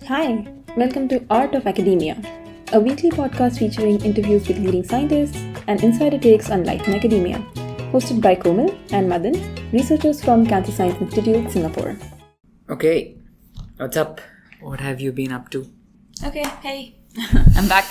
Hi, welcome to Art of Academia, a weekly podcast featuring interviews with leading scientists and insider takes on life in academia, hosted by Komal and Madan, researchers from Cancer Science Institute, Singapore. Okay, what's up? What have you been up to? Okay, hey, I'm back.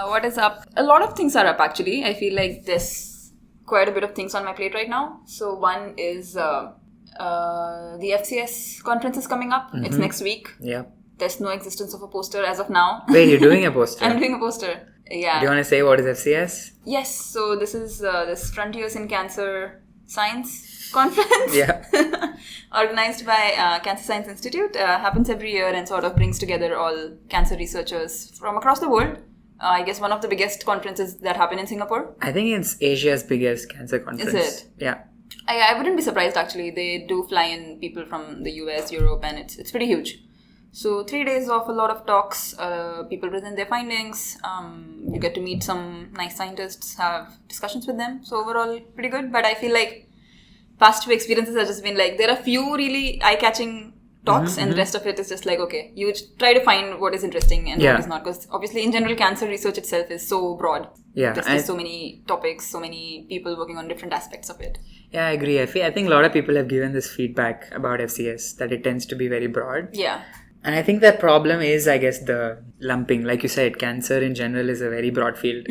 What is up? A lot of things are up actually. I feel like there's quite a bit of things on my plate right now. So one is the FCS conference is coming up. It's next week. Yeah. There's no existence of a poster as of now. Wait, you're doing a poster? I'm doing a poster. Yeah. Do you want to say what is FCS? Yes. So this is this Frontiers in Cancer Science conference. Yeah. Organized by Cancer Science Institute. Happens every year and sort of brings together all cancer researchers from across the world. I guess one of the biggest conferences that happen in Singapore. I think it's Asia's biggest cancer conference. Is it? Yeah. I wouldn't be surprised actually. They do fly in people from the US, Europe, and it's pretty huge. So 3 days of a lot of talks. People present their findings. You get to meet some nice scientists, have discussions with them. So overall, pretty good. But I feel like past few experiences have just been like, there are few really eye-catching talks and the rest of it is just like, okay, you try to find what is interesting and what is not. Because obviously in general, cancer research itself is so broad. Yeah. There's so many topics, so many people working on different aspects of it. Yeah, I agree. I think a lot of people have given this feedback about FCS, that it tends to be very broad. Yeah. And I think the problem is, I guess, the lumping. Like you said, cancer in general is a very broad field.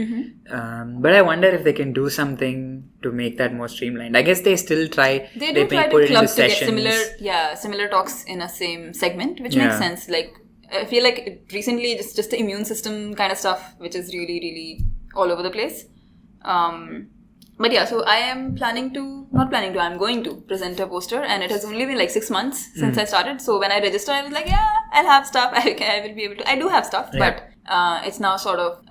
But I wonder if they can do something to make that more streamlined. I guess they still try. They do try to club together similar talks in a same segment, which makes sense. Like, I feel like recently just the immune system kind of stuff, which is really, really all over the place. But yeah, so I am I'm going to present a poster, and it has only been like 6 months since I started. So when I registered, I was like, yeah, I'll have stuff. I will be able to. I do have stuff, but it's now sort of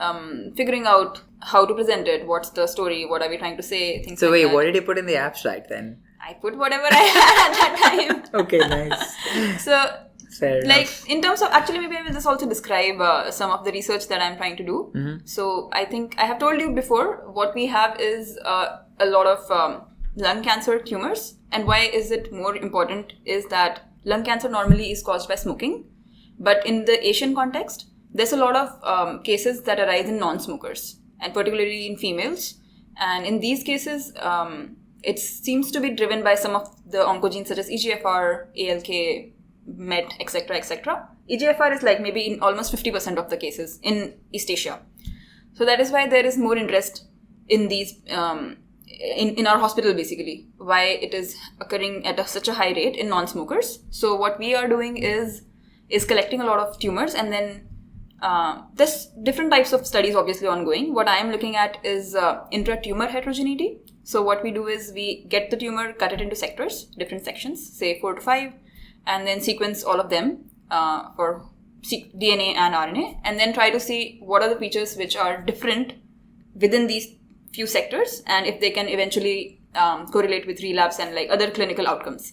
figuring out how to present it. What's the story? What are we trying to say? Things so like what did you put in the abstract then? I put whatever I had at that time. Okay, nice. So, fair enough. In terms of, actually maybe I will just also describe some of the research that I'm trying to do. So I think I have told you before, what we have is a lot of lung cancer tumors. And why is it more important is that lung cancer normally is caused by smoking. But in the Asian context, there's a lot of cases that arise in non-smokers, and particularly in females. And in these cases, it seems to be driven by some of the oncogenes such as EGFR, ALK, MET, etc., etc. EGFR is like maybe in almost 50% of the cases in East Asia. So that is why there is more interest in these, in our hospital basically, why it is occurring at such a high rate in non-smokers. So what we are doing is collecting a lot of tumors, and then there's different types of studies obviously ongoing. What I am looking at is intra-tumor heterogeneity. So what we do is we get the tumor, cut it into sectors, different sections, say 4 to 5, and then sequence all of them for DNA and RNA, and then try to see what are the features which are different within these few sectors, and if they can eventually correlate with relapse and like other clinical outcomes.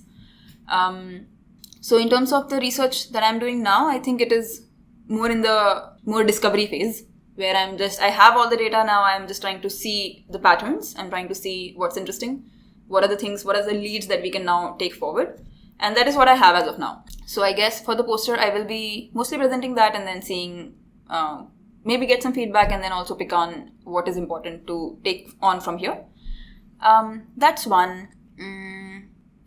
So in terms of the research that I'm doing now, I think it is more in the more discovery phase, where I have all the data now. I'm just trying to see the patterns. I'm trying to see what's interesting. What are the leads that we can now take forward? And that is what I have as of now. So I guess for the poster, I will be mostly presenting that and then seeing, maybe get some feedback and then also pick on what is important to take on from here. That's one.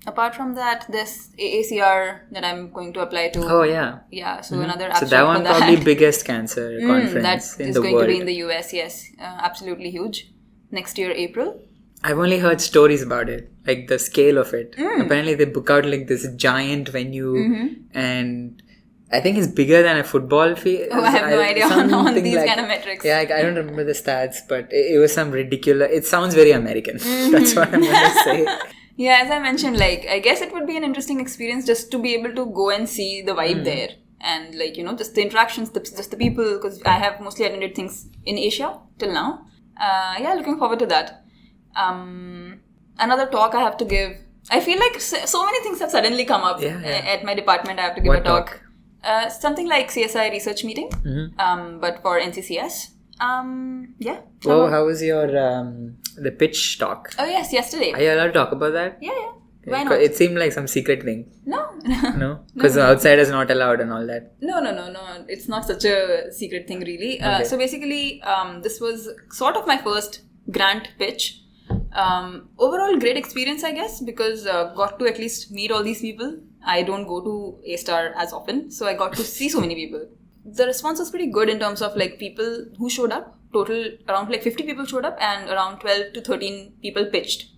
Apart from that, this AACR that I'm going to apply to. Oh, yeah. Yeah, so another abstract. So that one probably biggest cancer conference that in is the going world. to be in the US, yes. Absolutely huge. Next year, April. I've only heard stories about it, like the scale of it. Apparently they book out like this giant venue and I think it's bigger than a football field. Oh, I have no idea on these kind of metrics. Yeah, I don't remember the stats, but it was some ridiculous... It sounds very American. That's what I'm going to say. Yeah, as I mentioned, like, I guess it would be an interesting experience just to be able to go and see the vibe there. And like, just the interactions, just the people, because I have mostly attended things in Asia till now. Looking forward to that. Another talk I have to give. I feel like so many things have suddenly come up at my department. I have to give a talk. Something like CSI research meeting, but for NCCS. How was your the pitch talk? Oh yes, yesterday. Are you allowed to talk about that? Yeah. Why not? It seemed like some secret thing. No. No? Because outside is not allowed and all that. No. It's not such a secret thing, really. Okay. So basically, this was sort of my first grant pitch. Overall, great experience, I guess, because got to at least meet all these people. I don't go to A-Star as often, so I got to see so many people. The response was pretty good in terms of like people who showed up. Total around like 50 people showed up and around 12 to 13 people pitched.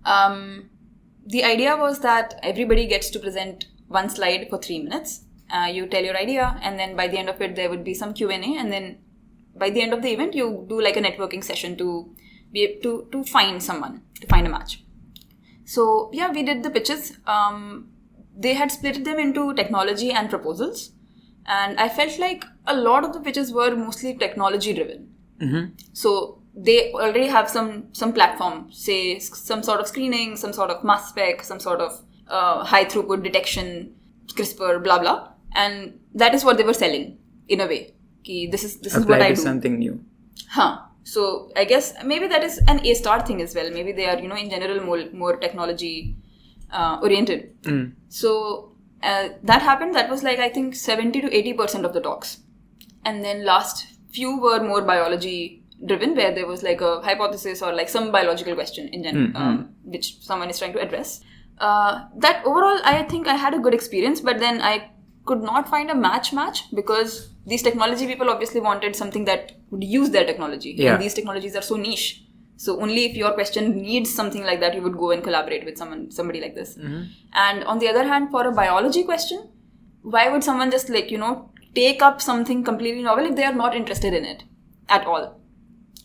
The idea was that everybody gets to present one slide for 3 minutes. You tell your idea, and then by the end of it, there would be some Q&A, and then by the end of the event, you do like a networking session to be able to find someone, to find a match. So yeah, we did the pitches. They had split them into technology and proposals, and I felt like a lot of the pitches were mostly technology driven. Mm-hmm. So they already have some platform, say some sort of screening, some sort of mass spec, some sort of high throughput detection, CRISPR, blah blah, and that is what they were selling in a way. This is what I do. Something new. So I guess maybe that is an A-Star thing as well. Maybe they are, in general more technology oriented. So that happened. That was like I think 70 to 80% of the talks, and then last few were more biology driven, where there was like a hypothesis or like some biological question in general, which someone is trying to address. That overall, I think I had a good experience, but then I could not find a match because these technology people obviously wanted something that would use their technology. Yeah. And these technologies are so niche. So only if your question needs something like that, you would go and collaborate with somebody like this. Mm-hmm. And on the other hand, for a biology question, why would someone just take up something completely novel if they are not interested in it at all?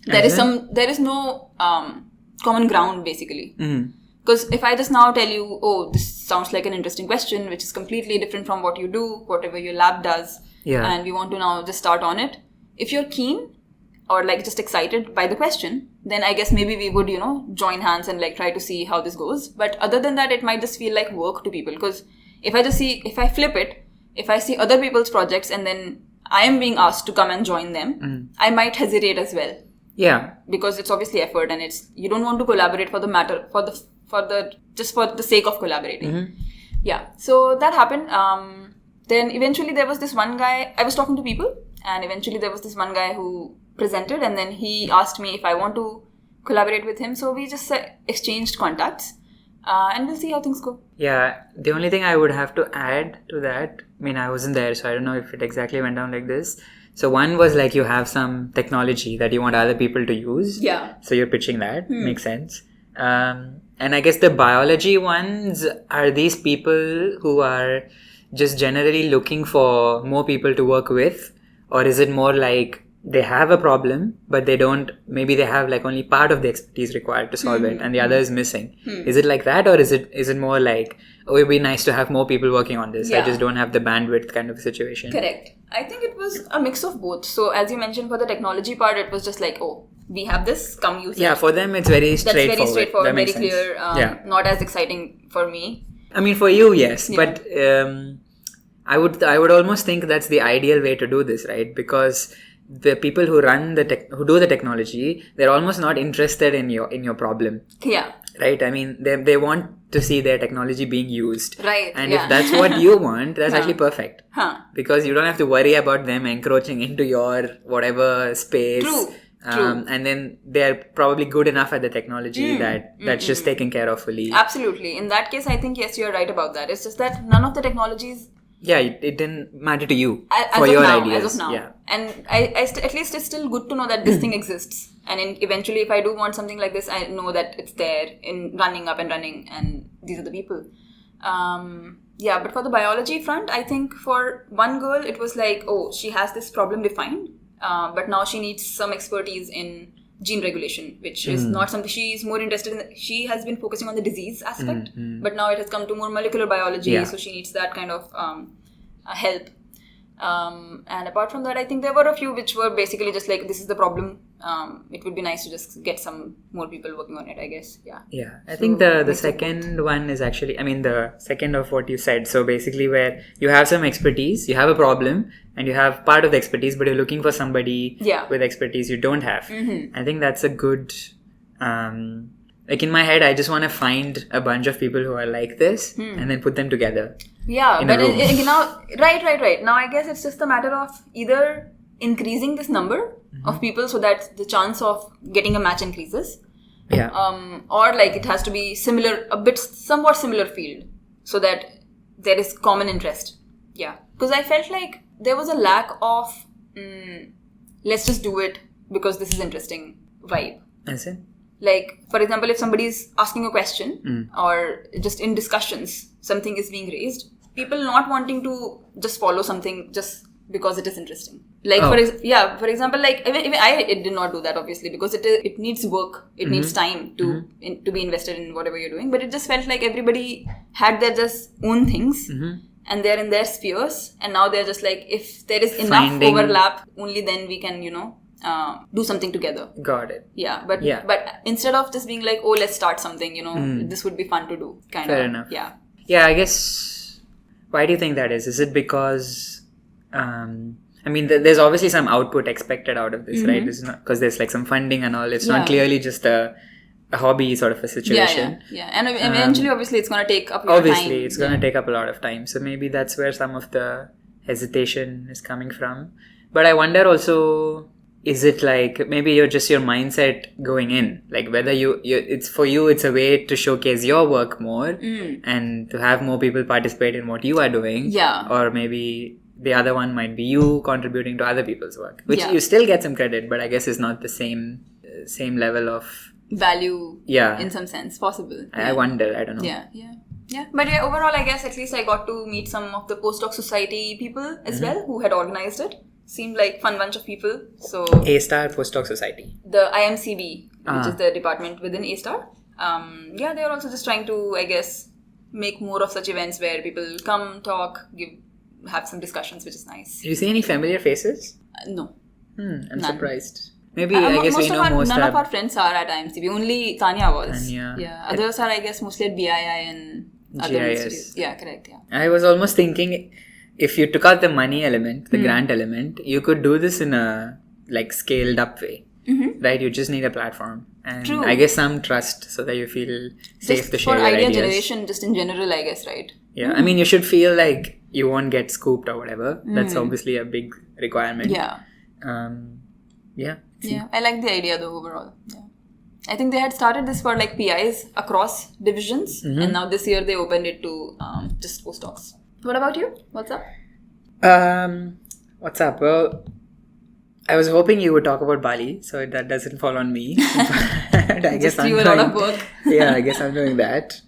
There is no common ground basically. Because if I just now tell you, oh, this sounds like an interesting question, which is completely different from what you do, whatever your lab does, and we want to now just start on it. If you're keen or like just excited by the question, then I guess maybe we would, join hands and like try to see how this goes. But other than that, it might just feel like work to people. Because if I flip it, if I see other people's projects and then I am being asked to come and join them, I might hesitate as well. Yeah. Because it's obviously effort and you don't want to collaborate for the sake of collaborating. Mm-hmm. Yeah. So that happened. Then eventually there was this one guy, I was talking to people, and eventually there was this one guy who presented, and then he asked me if I want to collaborate with him. So we just exchanged contacts, and we'll see how things go. Yeah. The only thing I would have to add to that, I wasn't there, so I don't know if it exactly went down like this. So one was like you have some technology that you want other people to use. Yeah. So you're pitching that. Makes sense. And I guess the biology ones are these people who are just generally looking for more people to work with, or is it more like they have a problem, but maybe they have like only part of the expertise required to solve it and the other is missing. Is it like that, or is it more like, oh, it'd be nice to have more people working on this. Yeah. I just don't have the bandwidth kind of situation. Correct. I think it was a mix of both. So as you mentioned, for the technology part, it was just like, oh, we have this, come use it. Yeah, for them it's very straightforward. That's very straightforward, very sense. clear. Not as exciting for me. For you, yes. Yeah. But I would almost think that's the ideal way to do this, right? Because the people who who do the technology, they're almost not interested in your problem. Yeah. Right? They want to see their technology being used. Right. And if that's what you want, that's actually perfect. Because you don't have to worry about them encroaching into your whatever space. True. And then they're probably good enough at the technology that's just taken care of fully. Absolutely. In that case, I think, yes, you're right about that. It's just that none of the technologies... Yeah, it didn't matter to you for your As ideas. of now. Yeah. And at least it's still good to know that this thing exists. And eventually, if I do want something like this, I know that it's there up and running, and these are the people. But for the biology front, I think for one girl, it was like, oh, she has this problem defined, but now she needs some expertise in gene regulation, which is not something she's more interested in. She has been focusing on the disease aspect, but now it has come to more molecular biology, so she needs that kind of help. And apart from that, I think there were a few which were basically just like, this is the problem. It would be nice to just get some more people working on it, I guess. Yeah. I think the second one is actually, the second of what you said. So basically where you have some expertise, you have a problem, and you have part of the expertise, but you're looking for somebody with expertise you don't have. I think that's a good Like in my head, I just want to find a bunch of people who are like this and then put them together. Yeah, in a but room. now, right. Now I guess it's just a matter of either increasing this number of people so that the chance of getting a match increases. Yeah. Or like it has to be similar, somewhat similar field, so that there is common interest. Yeah, because I felt like there was a lack of let's just do it because this is interesting vibe. Is it? Like, for example, if somebody is asking a question or just in discussions, something is being raised, people not wanting to just follow something just because it is interesting. Like, for example, like even I did not do that, obviously, because it needs work, it needs time to be invested in whatever you're doing. But it just felt like everybody had their just own things and they're in their spheres. And now they're just like, if there is enough overlap, only then we can, do something together. Got it. Yeah, but instead of just being like, oh, let's start something, this would be fun to do. Fair enough. Yeah. Yeah, I guess. Why do you think that is? Is it because, I mean, there's obviously some output expected out of this, right? It's not because there's like some funding and all. It's not clearly just a hobby sort of a situation. Yeah. And eventually, obviously, it's going to take up your time. Obviously, it's going to take up a lot of time. So maybe that's where some of the hesitation is coming from. But I wonder also, is it like maybe your mindset going in, like whether it's for you, it's a way to showcase your work more and to have more people participate in what you are doing. Yeah. Or maybe the other one might be you contributing to other people's work, which you still get some credit, but I guess is not the same level of value. Yeah. In some sense, possible. I wonder. I don't know. Yeah. But overall, I guess at least I got to meet some of the postdoc society people as well who had organized it. Seemed like fun bunch of people. So A-Star Postdoc Society. The IMCB, which is the department within A-Star. They're also just trying to, I guess, make more of such events where people come, talk, have some discussions, which is nice. Do you see any familiar faces? No. I'm None. surprised. Maybe I guess we know most. None of our friends are at IMCB. Only Tanya was. Tanya. Yeah. Others are, I guess, mostly at BII and other GIS. institutes. Yeah, correct. Yeah. I was almost thinking, if you took out the money element, the grant element, you could do this in a like scaled up way, right? You just need a platform and True. I guess some trust so that you feel safe Just to share for your idea ideas. generation, just in general, I guess, right? Yeah, I mean, you should feel like you won't get scooped or whatever. That's obviously a big requirement. Yeah. Yeah. Yeah, I like the idea though overall. Yeah. I think they had started this for like PIs across divisions, and now this year they opened it to just postdocs. What about you? What's up? What's up? Well, I was hoping you would talk about Bali, so that doesn't fall on me. But I guess Just you a lot of work. Yeah, I guess I'm doing that.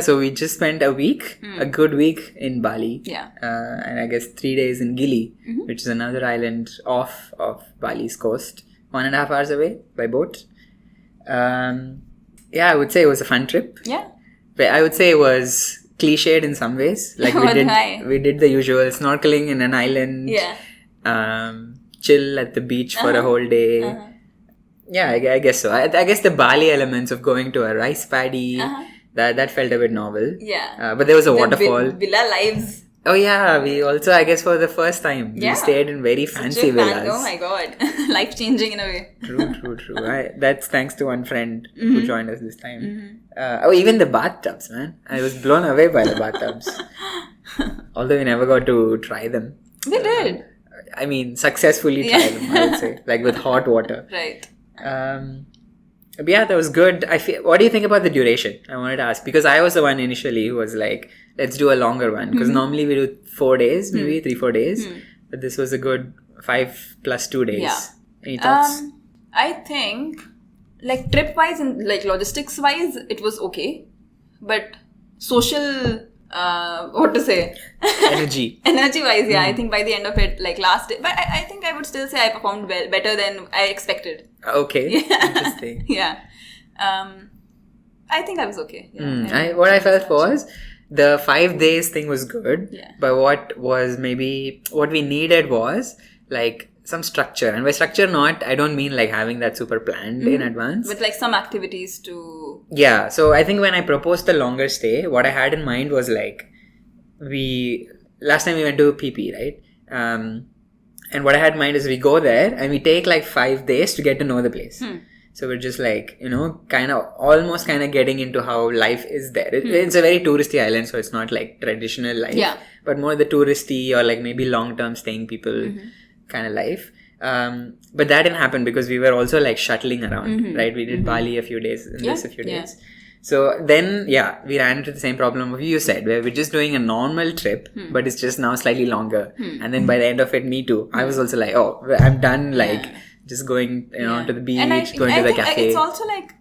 So we just spent a week, a good week in Bali. Yeah. And I guess 3 days in Gili, which is another island off of Bali's coast, 1.5 hours away by boat. I would say it was a fun trip. Yeah. But I would say it was cliched in some ways. Like we did the usual snorkeling in an island. Yeah. Chill at the beach for a whole day. Yeah, I guess so. I guess the Bali elements of going to a rice paddy, that felt a bit novel. Yeah. But there was a waterfall. Villa lives. Oh yeah, we also, I guess for the first time, we stayed in very fancy villas. Oh my god. Life changing in a way. True. That's thanks to one friend who joined us this time. Even the bathtubs, man. I was blown away by the bathtubs. Although we never got to try them. We did. I mean, successfully try them, I would say. Like with hot water. Right. But yeah, that was good. What do you think about the duration? I wanted to ask. Because I was the one initially who was like, let's do a longer one. Because normally we do 4 days, maybe 3-4 days. But this was a good 5 + 2 days. Yeah. Any thoughts? I think, like trip-wise and like logistics-wise, it was okay. But social... what to say? Energy-wise, yeah. I think by the end of it, like last day... But I think I would still say I performed better than I expected. Okay. Interesting. Yeah. I think I was okay. Yeah. What I felt was the 5 days thing was good. Yeah. But what we needed was like some structure. And by structure, I don't mean like having that super planned in advance. With like some activities to... Yeah. So I think when I proposed the longer stay, what I had in mind was like, last time we went to PP, right? And what I had in mind is we go there and we take like 5 days to get to know the place. So we're just like, almost getting into how life is there. It's a very touristy island, so it's not like traditional life, but more the touristy or like maybe long-term staying people kind of life. But that didn't happen because we were also like shuttling around, right? We did Bali a few days and this a few days. So then, we ran into the same problem of you said, where we're just doing a normal trip, but it's just now slightly longer. And then by the end of it, me too. I was also like, oh, I'm done, like just going, to the beach, going to the cafe. It's also like,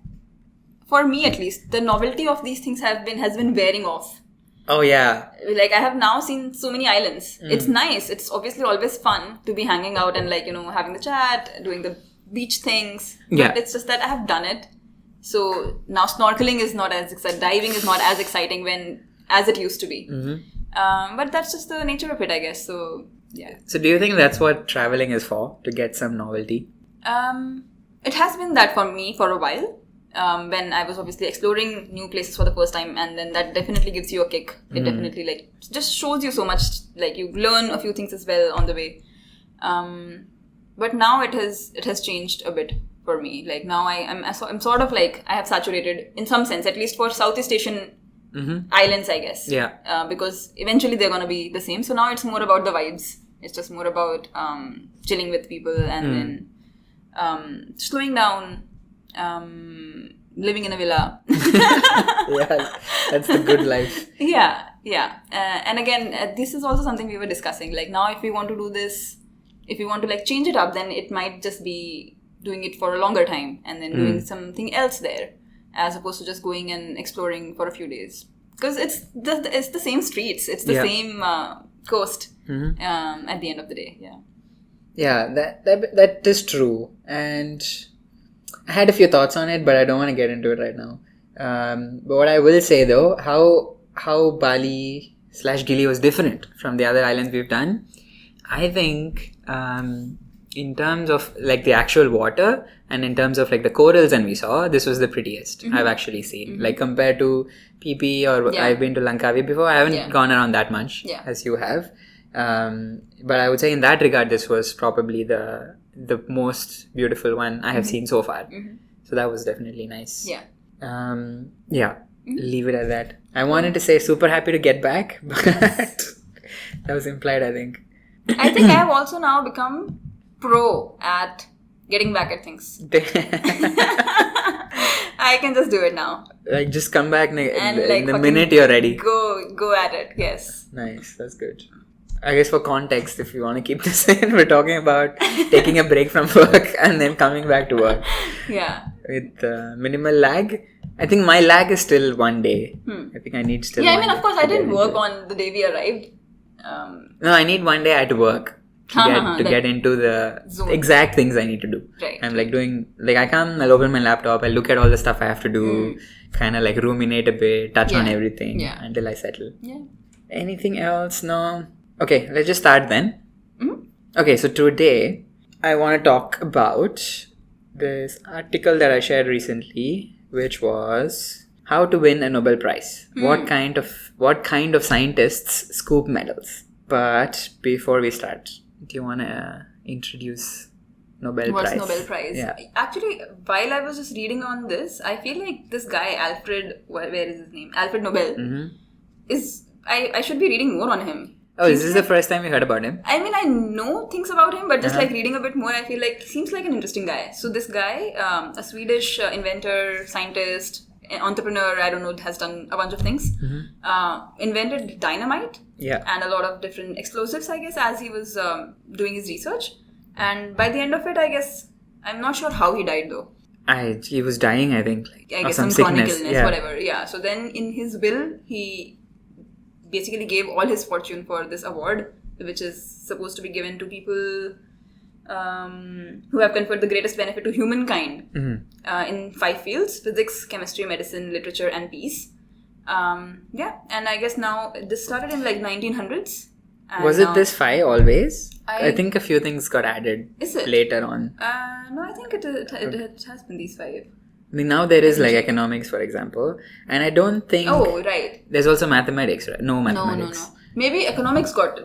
for me at least, the novelty of these things has been wearing off. Oh yeah. Like I have now seen so many islands. It's nice. It's obviously always fun to be hanging out and like, having the chat, doing the beach things. But it's just that I have done it. So now snorkeling is not as exciting, diving is not as exciting as it used to be. But that's just the nature of it, I guess. So yeah. So do you think that's what traveling is for? To get some novelty? It has been that for me for a while. When I was obviously exploring new places for the first time, and then that definitely gives you a kick. It definitely like just shows you so much. Like you learn a few things as well on the way. But now it has changed a bit for me. Like now I'm sort of like I have saturated in some sense, at least for Southeast Asian islands, I guess. Yeah. Because eventually they're gonna be the same. So now it's more about the vibes. It's just more about chilling with people and then slowing down. Living in a villa. Yeah, that's the good life. Yeah. And again, this is also something we were discussing. Like now, if we want to do this, if we want to like change it up, then it might just be doing it for a longer time and then doing something else there, as opposed to just going and exploring for a few days. Because it's the same streets, it's the same coast at the end of the day. Yeah, that is true. And I had a few thoughts on it, but I don't want to get into it right now. But what I will say though, how Bali / Gili was different from the other islands we've done. I think in terms of like the actual water and in terms of like the corals and we saw, this was the prettiest I've actually seen. Like compared to PP or I've been to Langkawi before, I haven't gone around that much as you have. But I would say in that regard, this was probably the most beautiful one I have seen so far. So that was definitely nice. Leave it at that. I wanted to say super happy to get back, but that was implied, I think. I think I have also now become pro at getting back at things. I can just do it now. Like just come back in the minute you're ready. Go at it, yes. Nice, that's good. I guess for context, if you want to keep this in, we're talking about taking a break from work and then coming back to work. Yeah. With minimal lag. I think my lag is still 1 day. I think I need still. Yeah, I mean, of course, I didn't work on the day we arrived. No, I need 1 day I had to work to get into the zone. Exact things I need to do. Right. I'm like doing, like I come, I'll open my laptop, I'll look at all the stuff I have to do, kind of like ruminate a bit, touch on everything until I settle. Yeah. Anything else? No. Okay, let's just start then. Okay, so today I want to talk about this article that I shared recently, which was how to win a Nobel Prize. What kind of scientists scoop medals? But before we start, do you want to introduce Nobel Prize? What's Nobel Prize? Yeah. Actually, while I was just reading on this, I feel like this guy Alfred, where is his name? Alfred Nobel is. I should be reading more on him. Oh, is this the first time you heard about him? I mean, I know things about him, but just like reading a bit more, I feel like he seems like an interesting guy. So this guy, a Swedish inventor, scientist, entrepreneur, I don't know, has done a bunch of things. Invented dynamite and a lot of different explosives, I guess, as he was doing his research. And by the end of it, I guess, I'm not sure how he died though. He was dying, I think. I guess some chronic sickness. illness, whatever. Yeah. So then in his will, he basically gave all his fortune for this award, which is supposed to be given to people who have conferred the greatest benefit to humankind in 5 fields: physics, chemistry, medicine, literature, and peace. And I guess now this started in like 1900s. Was it this 5 always? I think a few things got added later on. No, I think it has been these 5. I mean, now there is like economics, for example, and I don't think. Oh, right. There's also mathematics, right? No mathematics. No. Maybe economics got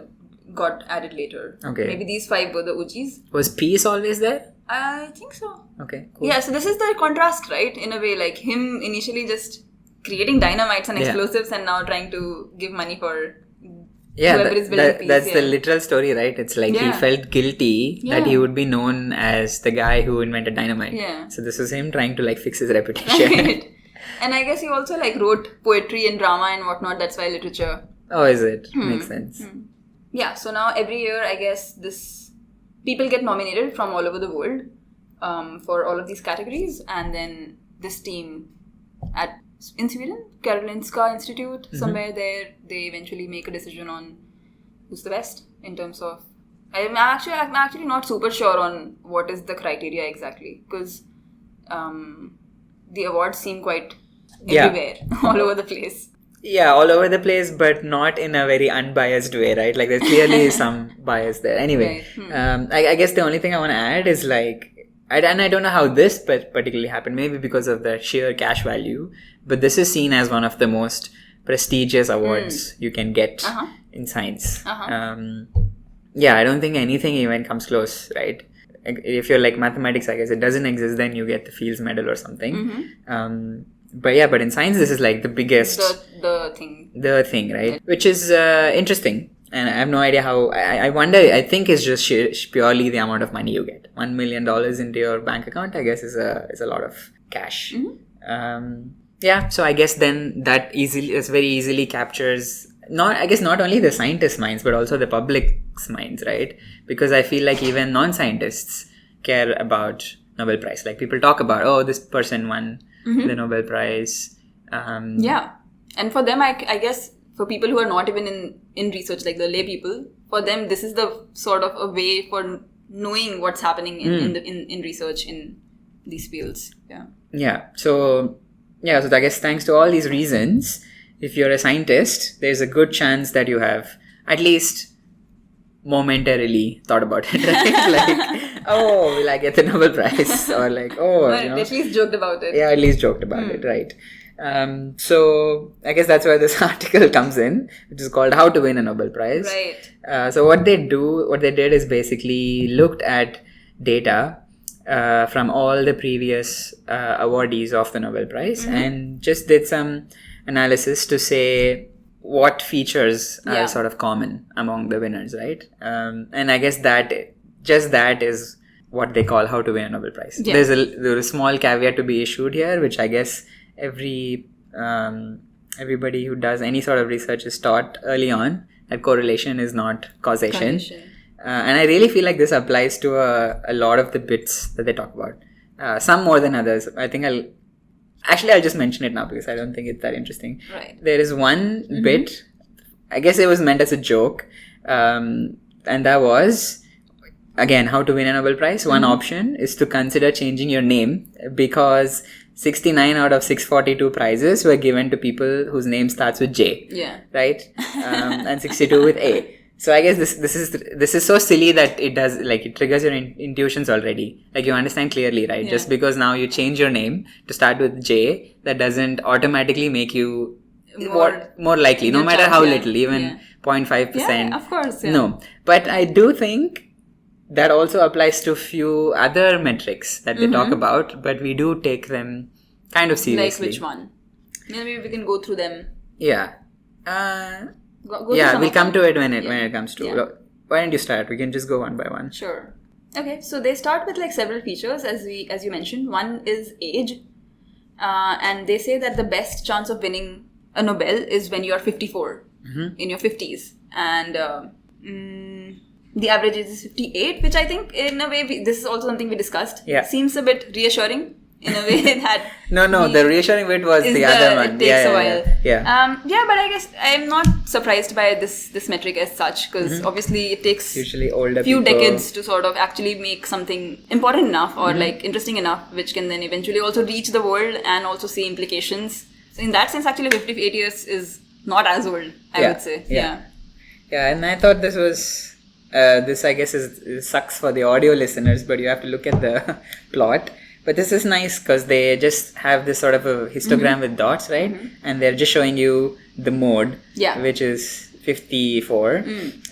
got added later. Okay. Maybe these 5 were the OGs. Was peace always there? I think so. Okay, cool. Yeah, so this is the contrast, right? In a way, like him initially just creating dynamites and explosives and now trying to give money for whoever is building peace. That's the literal story, right? It's like he felt guilty that he would be known as the guy who invented dynamite. Yeah. So this was him trying to like fix his reputation. Right. And I guess he also like wrote poetry and drama and whatnot. That's why literature. Oh, is it? Makes sense. Yeah, so now every year, I guess people get nominated from all over the world for all of these categories, and then this team in Sweden, Karolinska Institute, somewhere there, they eventually make a decision on who's the best in terms of. I'm actually not super sure on what is the criteria exactly, because the awards seem quite everywhere, all over the place. Yeah, all over the place, but not in a very unbiased way, right? Like there's clearly some bias there. Anyway, I guess the only thing I want to add is like, and I don't know how this particularly happened, maybe because of the sheer cash value, but this is seen as one of the most prestigious awards you can get in science. Yeah, I don't think anything even comes close, right? If you're like mathematics, I guess it doesn't exist, then you get the Fields Medal or something. But in science, this is like the biggest... The thing. The thing, right? Which is interesting. And I have no idea how... I wonder, I think it's just purely the amount of money you get. $1 million into your bank account, I guess, is a lot of cash. Yeah, so I guess then that very easily captures... not only the scientists' minds, but also the public's minds, right? Because I feel like even non-scientists care about Nobel Prize. Like people talk about, oh, this person won the Nobel Prize. Yeah. And for them, I guess, for people who are not even in research, like the lay people, for them, this is the sort of a way for knowing what's happening in research in these fields. Yeah. So I guess thanks to all these reasons, if you're a scientist, there's a good chance that you have at least momentarily thought about it, right? Like, oh, will I get the Nobel Prize? Or like, oh, at least joked about it. Yeah, at least joked about it, right? So I guess that's where this article comes in, which is called "How to Win a Nobel Prize." Right. So what they did is basically looked at data from all the previous awardees of the Nobel Prize and just did some analysis to say what features are sort of common among the winners, right? And I guess that is what they call how to win a Nobel Prize. Yeah. There's a small caveat to be issued here, which I guess everybody who does any sort of research is taught early on that correlation is not causation. And I really feel like this applies to a lot of the bits that they talk about. Some more than others. I think I'll just mention it now because I don't think it's that interesting. Right. There is one bit, I guess it was meant as a joke, and that was, again, how to win a Nobel Prize. One option is to consider changing your name because 69 out of 642 prizes were given to people whose name starts with J. Yeah. Right? And 62 with A. So I guess this is so silly that it does, like, it triggers your intuitions already. Like, you understand clearly, right? Yeah. Just because now you change your name to start with J, that doesn't automatically make you more likely, no matter how little, even 0.5%. Yeah, of course. Yeah. No. But I do think that also applies to few other metrics that they talk about, but we do take them kind of seriously. Like which one? Maybe we can go through them. Yeah. We'll come to it when it comes to. Yeah. Why don't you start? We can just go one by one. Sure. Okay, so they start with like several features, as you mentioned. One is age, and they say that the best chance of winning a Nobel is when you are 54, in your 50s, and the average age is 58, which I think in a way this is also something we discussed. Yeah. Seems a bit reassuring. In a way that... No, the reassuring bit was the other one. It takes a while. Yeah. But I guess I'm not surprised by this metric as such, because obviously it takes usually older few people. Decades to sort of actually make something important enough or like interesting enough, which can then eventually also reach the world and also see implications. So in that sense, actually 58 years is not as old, I would say. Yeah, and I thought this was... this I guess sucks for the audio listeners, but you have to look at the plot. But this is nice because they just have this sort of a histogram with dots, right? And they're just showing you the mode, which is 54.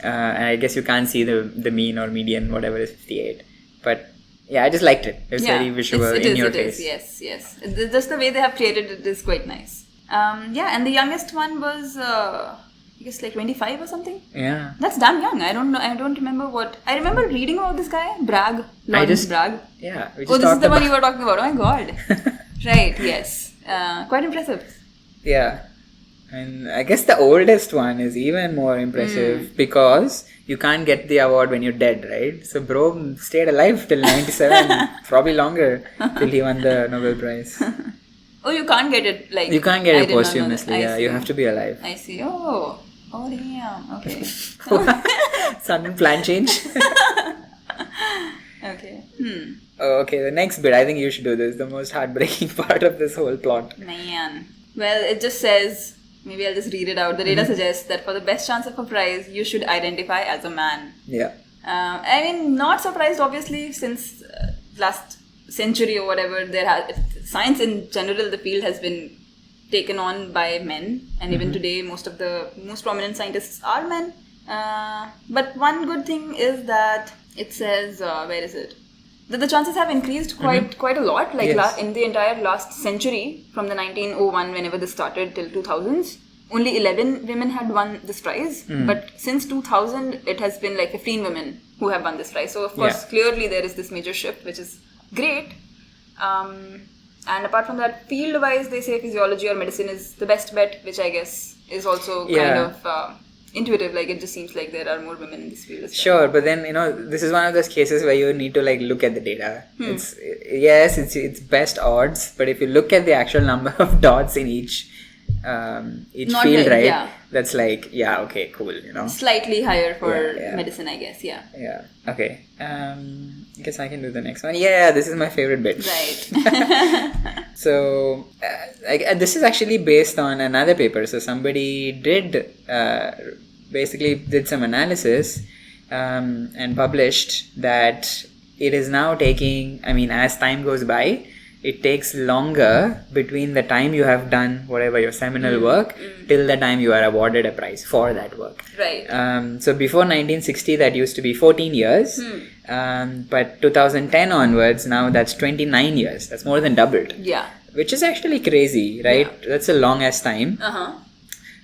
And I guess you can't see the mean or median, whatever is 58. But yeah, I just liked it. It was very visual, in your face. Yes. Just the way they have created it is quite nice. And the youngest one was, I guess, like 25 or something. Yeah. That's damn young. I don't know. I don't remember what. I remember reading about this guy, Bragg. Lawrence Bragg. Yeah. This is the one you were talking about. Oh my god. Right. Yes. Quite impressive. Yeah. And I guess the oldest one is even more impressive because you can't get the award when you're dead, right? So bro stayed alive till 97, probably longer, till he won the Nobel Prize. Oh, you can't get it like... You can't get it posthumously, yeah. You have to be alive. I see. Oh damn. Okay. Sudden plan change. Okay. Oh, okay, the next bit, I think you should do this. The most heartbreaking part of this whole plot. Man. Well, it just says... Maybe I'll just read it out. The data suggests that for the best chance of a prize, you should identify as a man. Yeah. I mean, not surprised, obviously, since last century or whatever, science in general, the field has been taken on by men. And even today, most of the most prominent scientists are men. But one good thing is that it says, where is it? That the chances have increased quite a lot. Like in the entire last century, from the 1901, whenever this started, till 2000s, only 11 women had won this prize. But since 2000, it has been like 15 women who have won this prize. So of course, clearly there is this major shift, which is great. And apart from that, field-wise, they say physiology or medicine is the best bet, which I guess is also kind of intuitive. Like it just seems like there are more women in this field as well. Sure, but then this is one of those cases where you need to like look at the data. It's best odds, but if you look at the actual number of dots in each Not field, very, right? yeah. That's like okay, cool. Slightly higher for medicine, I guess. Yeah. Yeah. Okay. I guess I can do the next one. Yeah, this is my favorite bit. Right. So, this is actually based on another paper. So, somebody basically did some analysis and published that it is now taking, as time goes by, it takes longer between the time you have done whatever your seminal work till the time you are awarded a prize for that work. Right. So before 1960, that used to be 14 years. But 2010 onwards, now that's 29 years. That's more than doubled. Yeah. Which is actually crazy, right? Yeah. That's a long ass time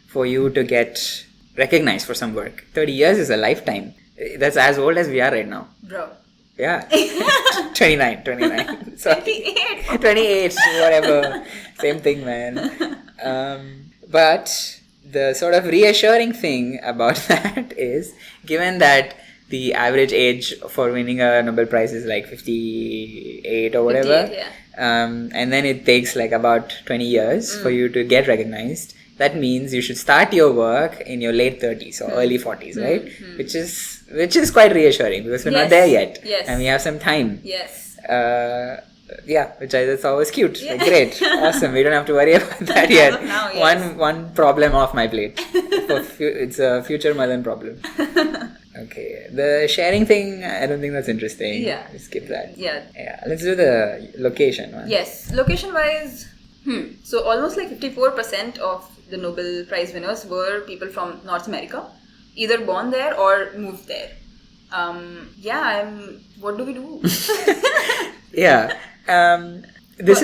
for you to get recognized for some work. 30 years is a lifetime. That's as old as we are right now. Bro. Yeah. 29. Sorry. 28, whatever. Same thing, man. But the sort of reassuring thing about that is, given that the average age for winning a Nobel Prize is like 58 or whatever, 58, and then it takes like about 20 years for you to get recognized. That means you should start your work in your late 30s or early 40s, right? Which is quite reassuring because we're not there yet. Yes. And we have some time. Yes. That's always cute. Like, great. Awesome. We don't have to worry about that yet. Now, yes. One problem off my plate. It's a future Madan problem. Okay. The sharing thing, I don't think that's interesting. Yeah. Skip that. Yeah. Let's do the location one. Yes. Location-wise, so almost like 54% of the Nobel Prize winners were people from North America, either born there or moved there. What do we do? Yeah. This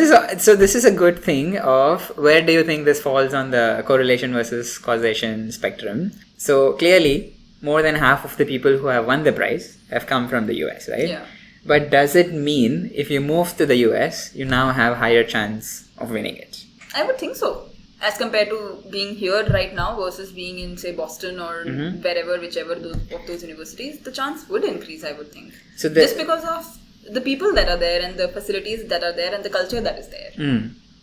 is a good thing of where do you think this falls on the correlation versus causation spectrum. So clearly, more than half of the people who have won the prize have come from the US, right? Yeah. But does it mean if you move to the US, you now have higher chance of winning it? I would think so. As compared to being here right now versus being in, say, Boston or wherever, whichever of those universities, the chance would increase, I would think. So just because of the people that are there and the facilities that are there and the culture that is there.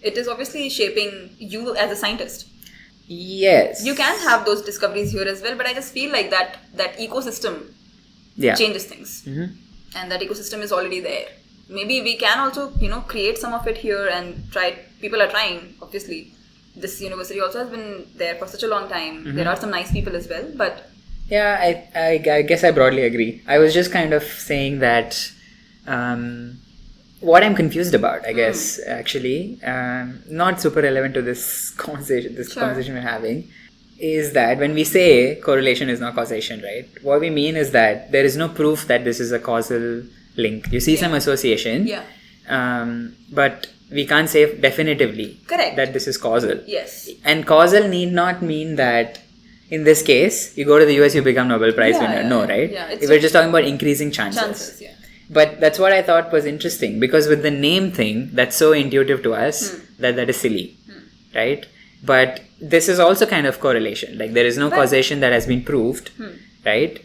It is obviously shaping you as a scientist. Yes. You can have those discoveries here as well, but I just feel like that ecosystem changes things. And that ecosystem is already there. Maybe we can also, create some of it here and try. People are trying, obviously. This university also has been there for such a long time. There are some nice people as well, but... Yeah, I guess I broadly agree. I was just kind of saying that what I'm confused about, I guess, actually, not super relevant to this conversation we're having. is that when we say correlation is not causation, right? What we mean is that there is no proof that this is a causal link. You see some association, but we can't say definitively that this is causal. Yes. And causal need not mean that in this case, you go to the US, you become Nobel Prize winner. No, right? Yeah, We're just talking about increasing chances. Chances, yeah. But that's what I thought was interesting, because with the name thing, that's so intuitive to us that is silly, right? But this is also kind of correlation. Like there is no causation that has been proved, right?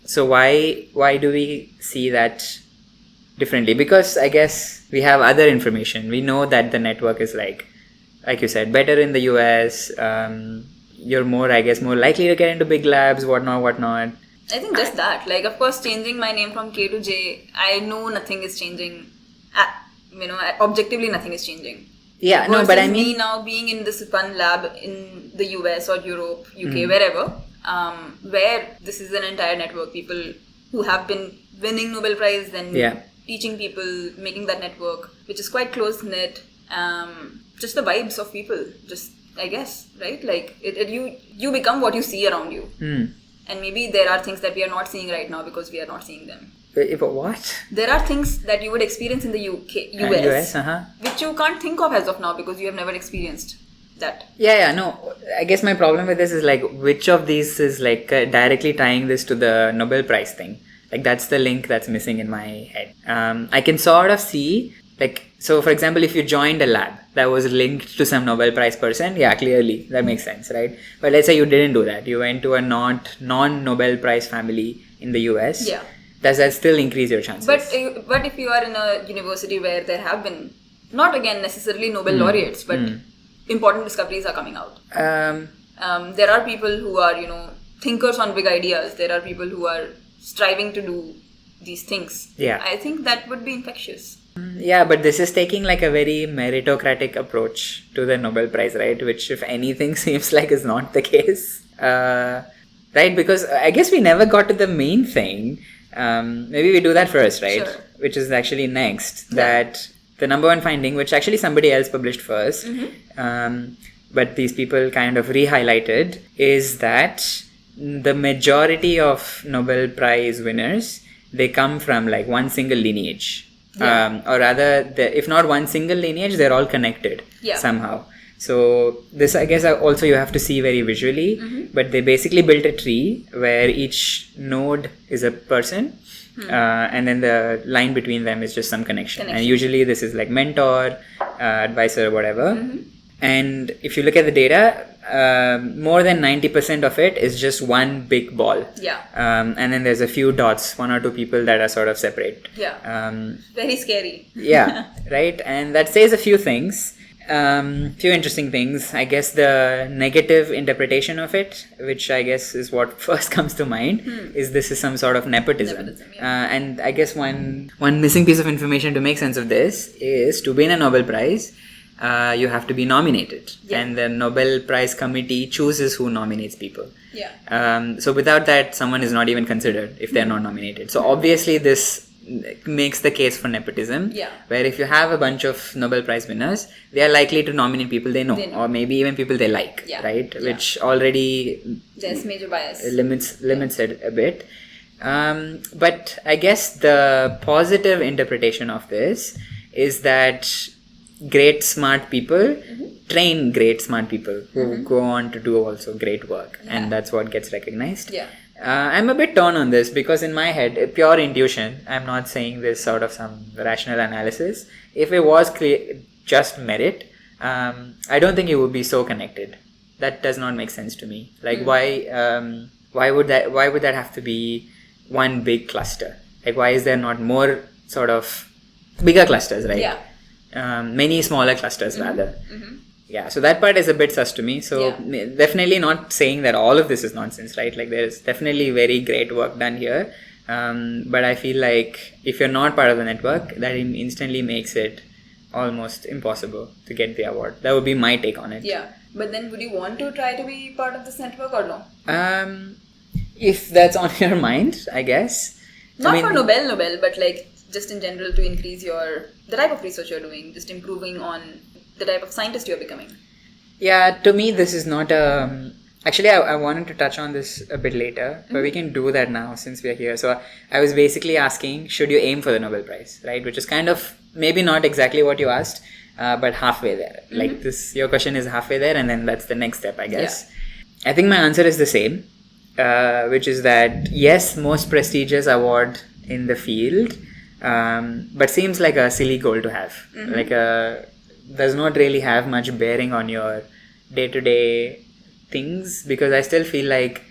So why do we see that differently? Because I guess we have other information. We know that the network is like you said, better in the US. You're more likely to get into big labs, whatnot. I think just that. Like, of course, changing my name from K to J, I know nothing is changing. Objectively, nothing is changing. Yeah, Versus but I mean, me now being in this one lab in the US or Europe, UK, wherever, where this is an entire network, people who have been winning Nobel Prize, then teaching people, making that network, which is quite close knit. Just the vibes of people, just I guess, right? Like you become what you see around you, and maybe there are things that we are not seeing right now because we are not seeing them. But what? There are things that you would experience in the US, which you can't think of as of now because you have never experienced that. No. I guess my problem with this is like, which of these is like directly tying this to the Nobel Prize thing? Like that's the link that's missing in my head. I can sort of see, like, so for example, if you joined a lab that was linked to some Nobel Prize person, clearly that makes sense, right? But let's say you didn't do that. You went to a non-Nobel Prize family in the US. Yeah. Does that still increase your chances? But if you are in a university where there have been, not again necessarily Nobel laureates, but important discoveries are coming out. There are people who are, thinkers on big ideas. There are people who are striving to do these things. Yeah. I think that would be infectious. Yeah, but this is taking like a very meritocratic approach to the Nobel Prize, right? Which, if anything, seems like is not the case. Right? Because I guess we never got to the main thing. Maybe we do that first, right? Sure. Which is actually next. That the number one finding, which actually somebody else published first, but these people kind of re-highlighted, is that the majority of Nobel Prize winners, they come from like one single lineage. Or rather, if not one single lineage, they're all connected somehow. So this, I guess, also you have to see very visually, but they basically built a tree where each node is a person, and then the line between them is just some connection. And usually this is like mentor, advisor, whatever. And if you look at the data, more than 90% of it is just one big ball. And then there's a few dots, one or two people that are sort of separate. Very scary. Right? And that says a few things. Few interesting things. I guess the negative interpretation of it, which I guess is what first comes to mind, is this is some sort of nepotism. And I guess one missing piece of information to make sense of this is, to win a Nobel Prize, you have to be nominated, and the Nobel Prize committee chooses who nominates people. So without that, someone is not even considered if they're not nominated. So obviously this makes the case for nepotism, where if you have a bunch of Nobel Prize winners, they are likely to nominate people they know, or maybe even people they like, right? Which already there's major bias, limits it a bit. But I guess the positive interpretation of this is that great smart people train great smart people who go on to do also great work, and that's what gets recognized. I'm a bit torn on this because in my head, pure intuition, I'm not saying this sort of some rational analysis. If it was just merit, I don't think it would be so connected. That does not make sense to me. Like why would that have to be one big cluster? Like, why is there not more sort of bigger clusters, right? Many smaller clusters rather. So that part is a bit sus to me. So definitely not saying that all of this is nonsense, right? Like, there is definitely very great work done here. But I feel like if you're not part of the network, that instantly makes it almost impossible to get the award. That would be my take on it. But then would you want to try to be part of this network or no? If that's on your mind, I guess. Not for Nobel, but like just in general to increase the type of research you're doing, just improving on the type of scientist you're becoming. Yeah, to me, this is not a. Actually, I wanted to touch on this a bit later, but we can do that now since we are here. So, I was basically asking, should you aim for the Nobel Prize, right? Which is kind of maybe not exactly what you asked, but halfway there. Like this, your question is halfway there, and then that's the next step, I guess. I think my answer is the same, which is that yes, most prestigious award in the field, but seems like a silly goal to have. Like does not really have much bearing on your day-to-day things, because I still feel like,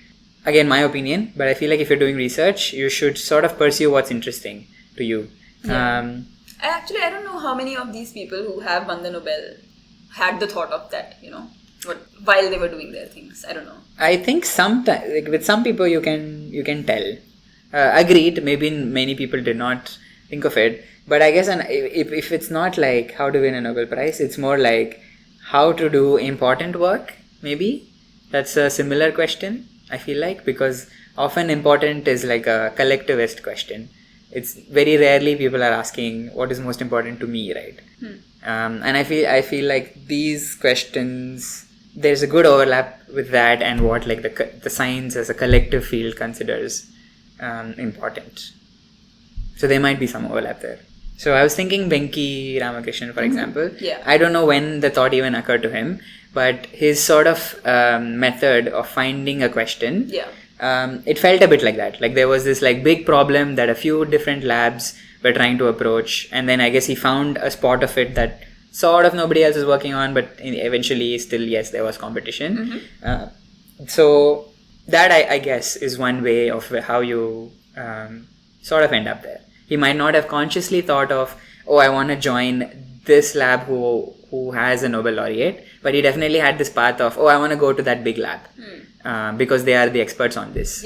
again, my opinion, but I feel like if you're doing research, you should sort of pursue what's interesting to you. I don't know how many of these people who have won the Nobel had the thought of that, while they were doing their things. I don't know. I think sometimes, like with some people, you can tell. Agreed. Maybe many people did not think of it, but I guess if it's not like how to win a Nobel Prize, it's more like how to do important work. Maybe that's a similar question, I feel like, because often important is like a collectivist question. It's very rarely people are asking what is most important to me, right? And I feel like these questions, there's a good overlap with that and what like the science as a collective field considers important. So there might be some overlap there. So I was thinking Venki Ramakrishnan, for example. Yeah. I don't know when the thought even occurred to him, but his sort of method of finding a question, it felt a bit like that. Like there was this like big problem that a few different labs were trying to approach, and then I guess he found a spot of it that sort of nobody else is working on, but eventually still, yes, there was competition. So that I guess is one way of how you sort of end up there. He might not have consciously thought of, oh, I want to join this lab who has a Nobel laureate, but he definitely had this path of, oh, I want to go to that big lab because they are the experts on this.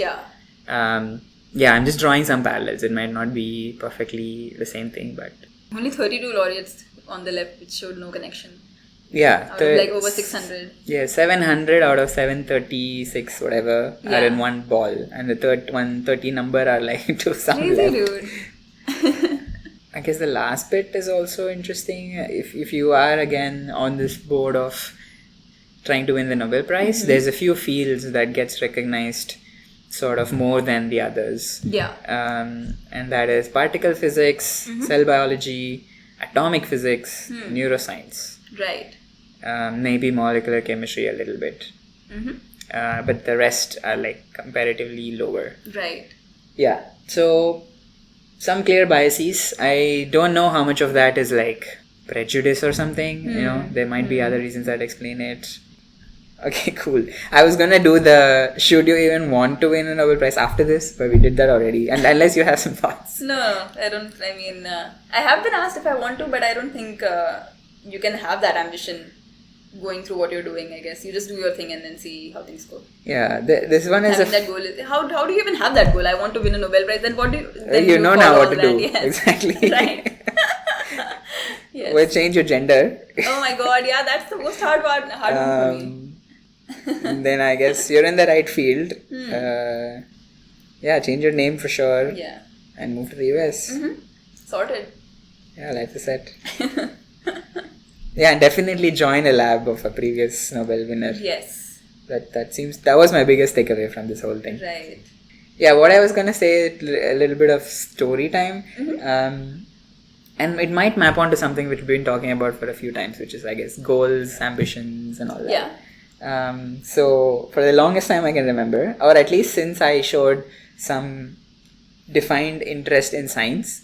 I'm just drawing some parallels. It might not be perfectly the same thing, but only 32 laureates on the left, which showed no connection. Yeah, out of like over 600. Yeah, 700 out of 736 whatever are in one ball, and the 130 number are like to some Crazy, left. dude. I guess the last bit is also interesting. If you are again on this board of trying to win the Nobel Prize, there's a few fields that gets recognized sort of more than the others. And that is particle physics, cell biology, atomic physics, neuroscience. Right. Maybe molecular chemistry a little bit. But the rest are like comparatively lower. Right. Yeah. So some clear biases. I don't know how much of that is like prejudice or something. There might be other reasons that explain it. Okay, cool. I was gonna do the should you even want to win a Nobel Prize after this, but we did that already. And unless you have some thoughts. No, I don't. I mean, I have been asked if I want to, but I don't think you can have that ambition going through what you're doing. I guess you just do your thing and then see how things go. Yeah, this one is having that goal. How do you even have that goal? I want to win a Nobel Prize. Then what do you? Then you know now what to do. Yes. Exactly. Right. Yes. Well, change your gender. Oh my god! Yeah, that's the most hard one for me. And then I guess you're in the right field. Change your name for sure. Yeah. And move to the US. Sorted. Yeah, life is set. Yeah, and definitely join a lab of a previous Nobel winner. Yes. That was my biggest takeaway from this whole thing. Right. Yeah, what I was gonna say, a little bit of story time. And it might map onto something which we've been talking about for a few times, which is, I guess, goals, ambitions, and all that. Yeah. So for the longest time I can remember, or at least since I showed some defined interest in science,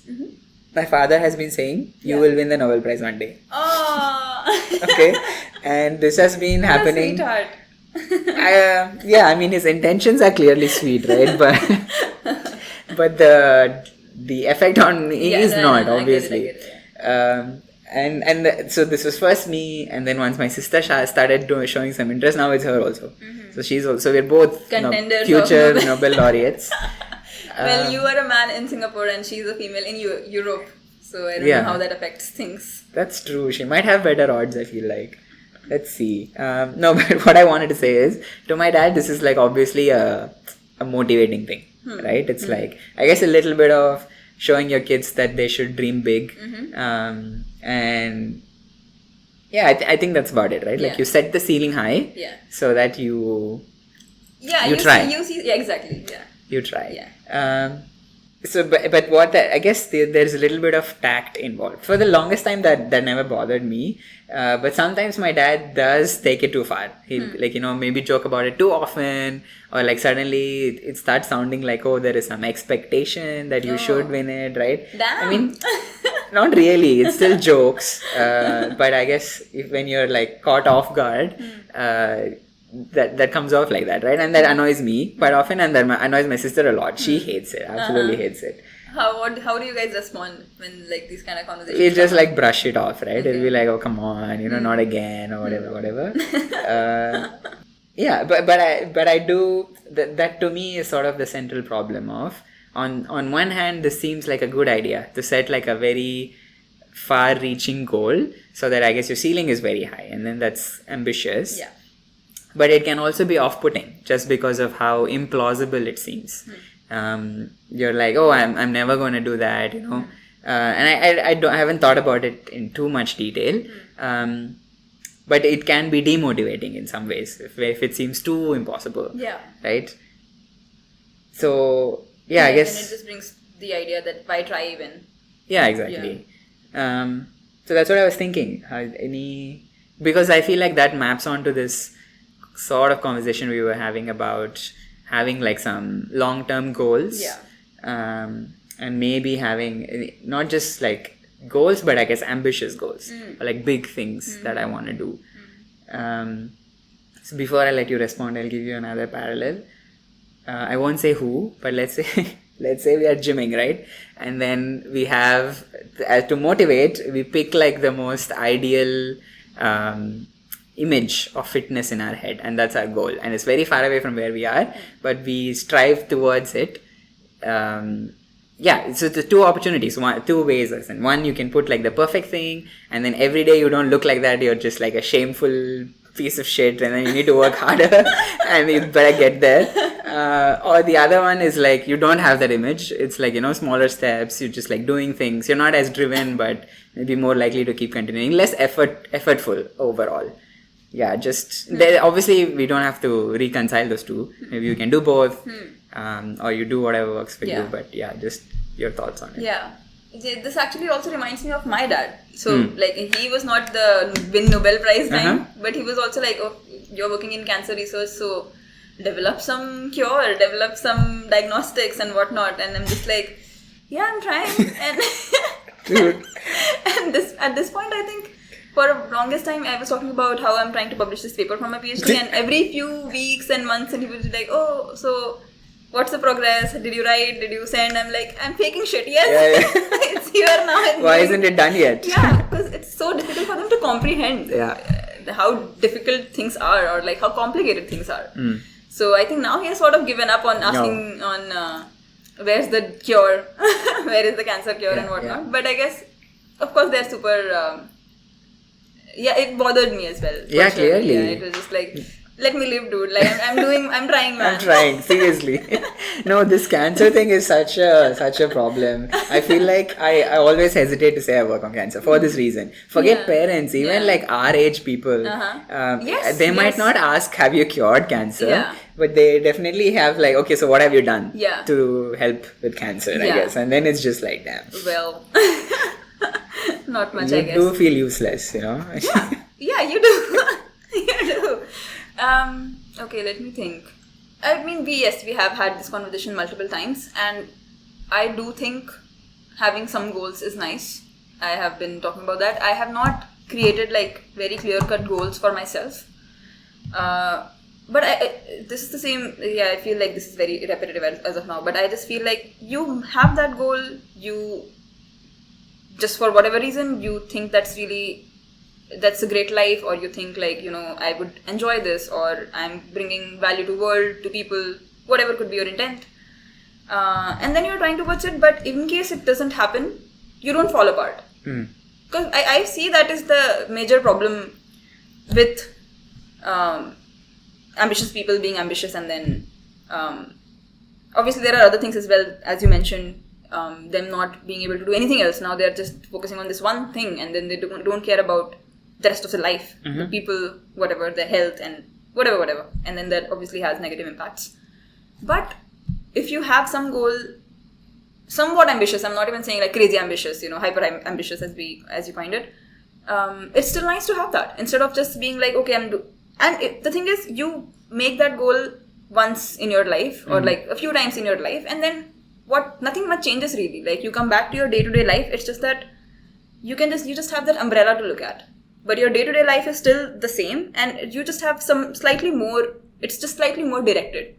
my father has been saying, you will win the Nobel Prize one day. Oh. Okay. And this has been happening. Sweetheart. I mean, his intentions are clearly sweet, right? But the effect on me is not, obviously. So this was first me, and then once my sister started showing some interest, now it's her also. So she's also, we're both contenders, future Nobel laureates. Well, you are a man in Singapore and she's a female in Europe, so I don't know how that affects things. That's true. She might have better odds, I feel like. Let's see. No, but what I wanted to say is, to my dad, this is like obviously a motivating thing, right? It's like, I guess, a little bit of showing your kids that they should dream big. And Yeah, I think that's about it, right? Like Yeah. you set the ceiling high, Yeah. so that you You try. See, yeah, exactly. Yeah. You try. Yeah. But what I guess there's a little bit of tact involved. For the longest time, that never bothered me. But sometimes my dad does take it too far. He'll maybe joke about it too often, or like suddenly it starts sounding like, oh, there is some expectation that you should win it, right? Damn. I mean, not really. It's still jokes. But I guess when you're like caught off guard, that comes off like that, right? And that annoys me quite often, and that annoys my sister a lot. She hates it, absolutely hates it. How do you guys respond when like these kind of conversations? We'll just like brush it off, right? Okay. It'll be like, oh come on, not again, or whatever. Yeah, but I do that to me is sort of the central problem of on one hand, this seems like a good idea to set like a very far-reaching goal, so that I guess your ceiling is very high, and then that's ambitious. Yeah. But it can also be off-putting just because of how implausible it seems. You're like, oh, I'm never going to do that, and I haven't thought about it in too much detail. But it can be demotivating in some ways if it seems too impossible. Yeah. Right? So, yeah, I guess... And it just brings the idea that why try even? Yeah, exactly. So that's what I was thinking. Because I feel like that maps onto this sort of conversation we were having about having like some long-term goals. Yeah. And maybe having not just like goals, but I guess ambitious goals, or like big things that I want to do. So before I let you respond, I'll give you another parallel. I won't say who, but let's say we are gymming, right? And then we have, to motivate, we pick like the most ideal image of fitness in our head, and that's our goal. And it's very far away from where we are, but we strive towards it. So the two opportunities, two ways. And one, you can put like the perfect thing, and then every day you don't look like that, you're just like a shameful piece of shit, and then you need to work harder and you better get there. Or the other one is like you don't have that image. It's like, smaller steps, you're just like doing things. You're not as driven, but maybe more likely to keep continuing. Less effortful overall. Yeah, obviously we don't have to reconcile those two. Maybe you can do both, or you do whatever works for you. But yeah, just your thoughts on it. Yeah. This actually also reminds me of my dad. So, like, he was not the win Nobel Prize time, but he was also like, oh, you're working in cancer research, so develop some cure, develop some diagnostics and whatnot. And I'm just like, yeah, I'm trying. And and at this point, I think for the longest time, I was talking about how I'm trying to publish this paper for my PhD, and every few weeks and months, and he would be like, oh, so what's the progress? Did you write? Did you send? I'm like, I'm faking shit. Yes, it's here now. Why isn't it done yet? Yeah, because it's so difficult for them to comprehend how difficult things are, or like how complicated things are. So I think now he has sort of given up on asking on where's the cure, where is the cancer cure and whatnot. Yeah. But I guess, of course, they're super... it bothered me as well. Yeah, sure. Clearly. Yeah, it was just like, let me live, dude. Like, I'm trying, man. I'm trying, seriously. No, this cancer thing is such a problem. I feel like I always hesitate to say I work on cancer for this reason. Forget parents, even like our age people. They might not ask, have you cured cancer? Yeah. But they definitely have like, okay, so what have you done to help with cancer, I guess. And then it's just like, damn. Well... Not much, I guess. You do feel useless, Yeah, you do. You do. Okay, let me think. I mean, we have had this conversation multiple times, and I do think having some goals is nice. I have been talking about that. I have not created like very clear-cut goals for myself. But this is the same. Yeah, I feel like this is very repetitive as of now. But I just feel like you have that goal. Just for whatever reason, you think that's a great life, or you think like, I would enjoy this, or I'm bringing value to world, to people, whatever could be your intent. And then you're trying towards it, but in case it doesn't happen, you don't fall apart. Because I see that is the major problem with ambitious people being ambitious, and then obviously there are other things as well, as you mentioned. Them not being able to do anything else. Now they're just focusing on this one thing, and then they don't care about the rest of the life, the people, whatever, their health and whatever. And then that obviously has negative impacts. But if you have some goal, somewhat ambitious, I'm not even saying like crazy ambitious, hyper ambitious as you pointed, it's still nice to have that instead of just being like, okay, the thing is, you make that goal once in your life or like a few times in your life, and then nothing much changes really. Like you come back to your day-to-day life, it's just that you just have that umbrella to look at, but your day-to-day life is still the same, and you just have it's just slightly more directed.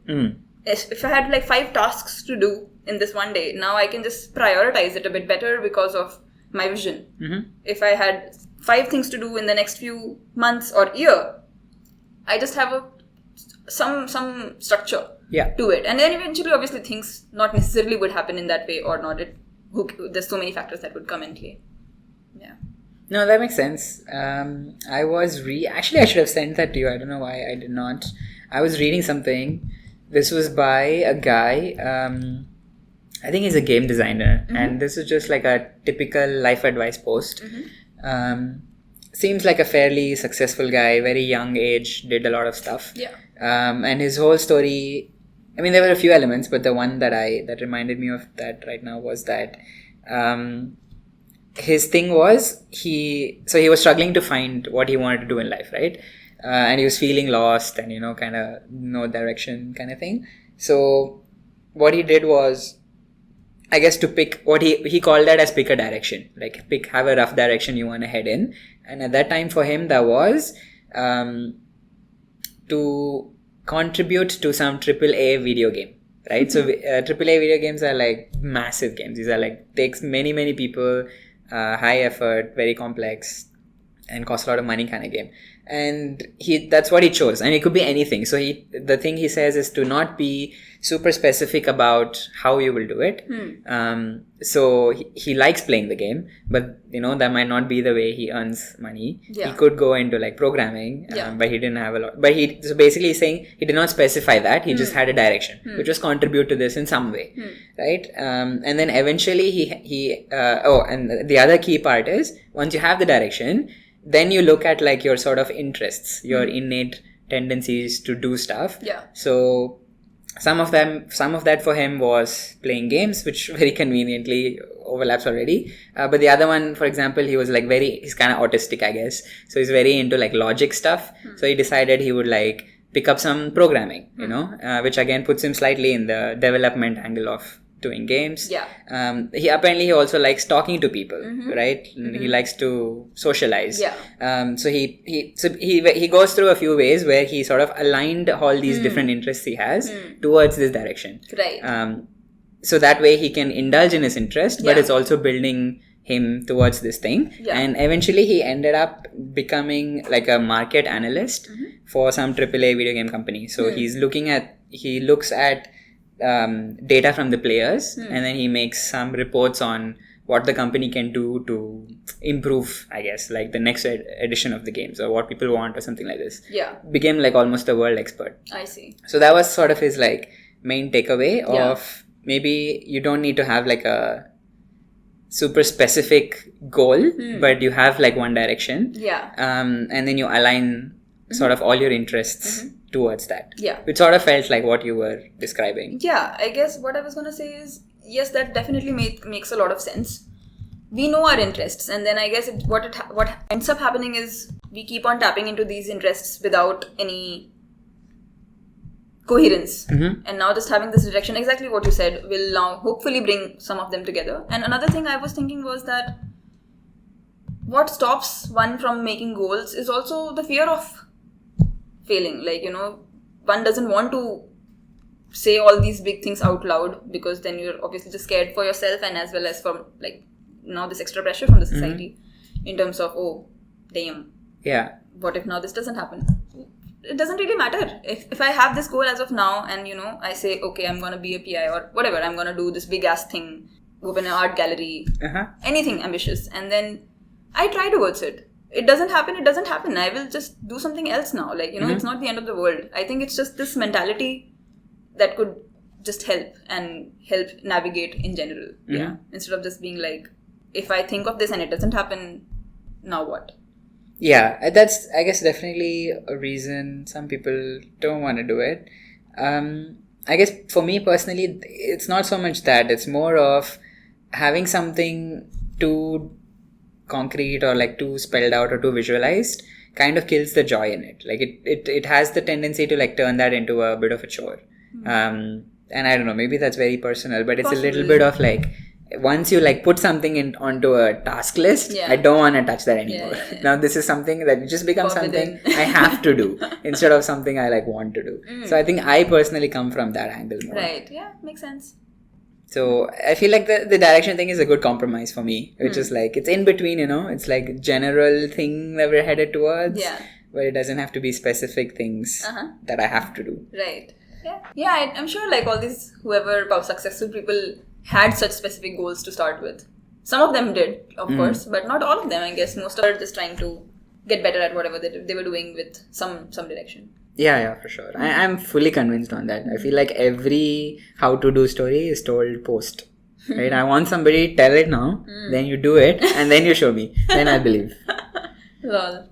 If I had like 5 tasks to do in this one day, now I can just prioritize it a bit better because of my vision. If I had 5 things to do in the next few months or year, I just have some structure to it, and then eventually obviously things not necessarily would happen in that way or not. There's so many factors that would come in play. No, that makes sense. Actually I should have sent that to you. I don't know why I did not. I was reading something. This was by a guy, I think he's a game designer, and this is just like a typical life advice post. Seems like a fairly successful guy, very young age, did a lot of stuff. And his whole story, I mean, there were a few elements, but the one that reminded me of that right now was that his thing was he was struggling to find what he wanted to do in life, right? And he was feeling lost and, kind of no direction kind of thing. So what he did was, I guess, to pick what he called that as pick a direction, like have a rough direction you want to head in. And at that time for him, that was to contribute to some AAA video game, right? So AAA video games are like massive games. These are like, takes many people, high effort, very complex, and cost a lot of money kind of game. And that's what he chose, and it could be anything. So the thing he says is to not be super specific about how you will do it. So he likes playing the game, but that might not be the way he earns money. He could go into like programming, but he didn't have a lot. But so basically he's saying he did not specify that. He just had a direction, which was contribute to this in some way, right? And then eventually and the other key part is, once you have the direction, then you look at like your sort of interests, your innate tendencies to do stuff. So some of that for him was playing games, which very conveniently overlaps already. But the other one, for example, he was like he's kind of autistic, I guess. So he's very into like logic stuff. So he decided he would like pick up some programming, which again puts him slightly in the development angle of doing games. He also likes talking to people, right? He likes to socialize. So he goes through a few ways where he sort of aligned all these different interests he has towards this direction, right? So that way he can indulge in his interest, but it's also building him towards this thing. And eventually he ended up becoming like a market analyst for some AAA video game company. So he looks at data from the players, and then he makes some reports on what the company can do to improve, I guess, like the next edition of the games or what people want or something like this. Became like almost a world expert. I see. So that was sort of his like main takeaway of maybe you don't need to have like a super specific goal, but you have like one direction. And then you align sort of all your interests towards that. Which sort of felt like what you were describing. I guess what I was going to say is, yes, that definitely makes a lot of sense. We know our interests, and then I guess what ends up happening is we keep on tapping into these interests without any coherence. And now just having this direction, exactly what you said, will now hopefully bring some of them together. And another thing I was thinking was that what stops one from making goals is also the fear of failing. Like, one doesn't want to say all these big things out loud, because then you're obviously just scared for yourself, and as well as from like now this extra pressure from the society in terms of, oh damn, what if now this doesn't happen? It doesn't really matter. If I have this goal as of now, and I say, okay, I'm gonna be a PI or whatever, I'm gonna do this big ass thing, open an art gallery, anything ambitious, and then I try towards it. It doesn't happen. I will just do something else now. Like, it's not the end of the world. I think it's just this mentality that could just help navigate in general. Instead of just being like, if I think of this and it doesn't happen, now what? Yeah, that's, I guess, definitely a reason some people don't want to do it. I guess for me personally, it's not so much that, it's more of having something too concrete or like too spelled out or too visualized kind of kills the joy in it. Like it has the tendency to like turn that into a bit of a chore. And I don't know, maybe that's very personal, but it's Possibly. a little bit of like, once you like put something in onto a task list, Yeah. I don't want to touch that anymore. Yeah. Now this is something that just becomes Forbidden. something I have to do instead of something I like want to do. So I think I personally come from that angle more. Right. Yeah, makes sense. So I feel like the direction thing is a good compromise for me, which is like, it's in between, it's like general thing that we're headed towards, Yeah. but it doesn't have to be specific things that I have to do. Right. Yeah. Yeah, I'm sure like all these, whoever successful people had such specific goals to start with. Some of them did, of course, but not all of them, I guess. Most are just trying to get better at whatever they were doing with some direction. Yeah, for sure. I'm fully convinced on that. I feel like every how to do story is told post. Right? I want somebody tell it now, then you do it, and then you show me. Then I believe. Lol.